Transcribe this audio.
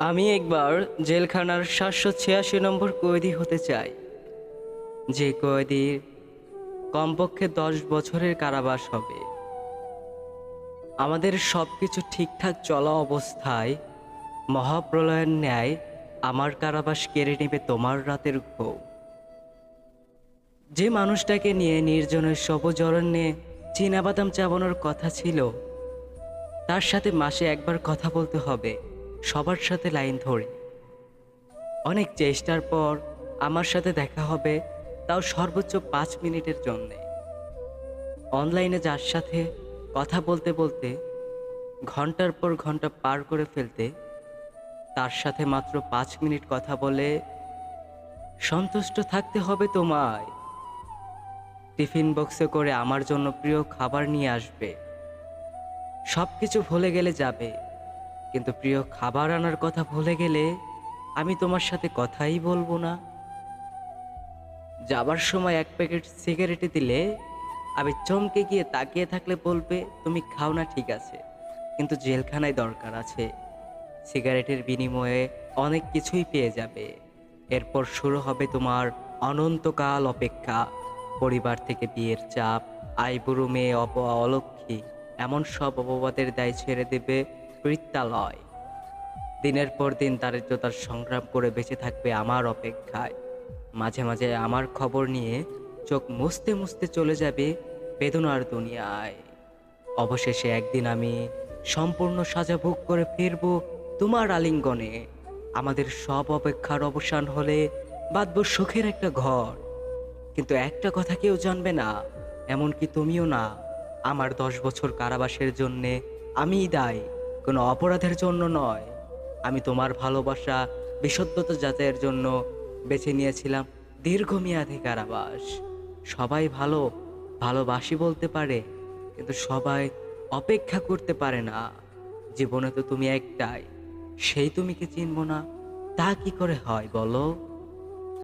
আমি একবার জেলখানার ৭৮৬ নম্বর কয়েদি হতে চাই, যে কয়েদির কমপক্ষে ১০ বছরের কারাবাস হবে। আমাদের সব কিছু ঠিকঠাক চলা অবস্থায় মহাপ্রলয়ের ন্যায় আমার কারাবাস কেড়ে নেবে তোমার রাতের ঘুম। যে মানুষটাকে নিয়ে নির্জনের সবুজরণ্যে চীনাবাদাম চাবানোর কথা ছিল, তার সাথে মাসে একবার কথা বলতে হবে, সবার সাথে লাইন ধরে। অনেক চেষ্টার পর আমার সাথে দেখা হবে, তাও সর্বোচ্চ ৫ মিনিটের জন্যে। অনলাইনে যার সাথে কথা বলতে বলতে ঘন্টার পর ঘন্টা পার করে ফেলতে, তার সাথে মাত্র ৫ মিনিট কথা বলে সন্তুষ্ট থাকতে হবে তোমায়। টিফিন বক্সে করে আমার জন্য প্রিয় খাবার নিয়ে আসবে। সব কিছু ভুলে গেলে যাবে, কিন্তু প্রিয় খাবার আনার কথা ভুলে গেলে আমি তোমার সাথে কথাই বলবো না। যাবার সময় ১ প্যাকেট সিগারেট দিলে আমি চমকে গিয়ে তাকিয়ে থাকলে বলবে, তুমি খাও না ঠিক আছে, কিন্তু জেলখানায় দরকার আছে। সিগারেটের বিনিময়ে অনেক কিছুই পেয়ে যাবে। এরপর শুরু হবে তোমার অনন্তকাল অপেক্ষা। পরিবার থেকে বিয়ের চাপ, আইবুড়ো মেয়ে অলক্ষী, এমন সব অপবাদের দায় ছেড়ে দেবে বৃত্তালয়। দিনের পর দিন দারিদ্রতার সংগ্রাম করে বেঁচে থাকবে আমার অপেক্ষায়। মাঝে মাঝে আমার খবর নিয়ে চোখ মুছতে মুছতে চলে যাবে বেদনার দুনিয়ায়। অবশেষে একদিন আমি সম্পূর্ণ সাজা ভোগ করে ফিরব তোমার আলিঙ্গনে। আমাদের সব অপেক্ষার অবসান হলে বাঁধব সুখের একটা ঘর। কিন্তু একটা কথা কেউ জানবে না, এমনকি তুমিও না। আমার ১০ বছর কারাবাসের জন্যে আমিই দায়ী, কোনো অপরাধের জন্য নয়। আমি তোমার ভালোবাসা বিশুদ্ধতা যাচাইয়ের জন্য বেছে নিয়েছিলাম দীর্ঘমেয়াদী কারাবাস। সবাই ভালোবাসি বলতে পারে, কিন্তু সবাই অপেক্ষা করতে পারে না। জীবনে তো তুমি একটাই, সেই তুমিকে চিনব না, তা কি করে হয় বলো?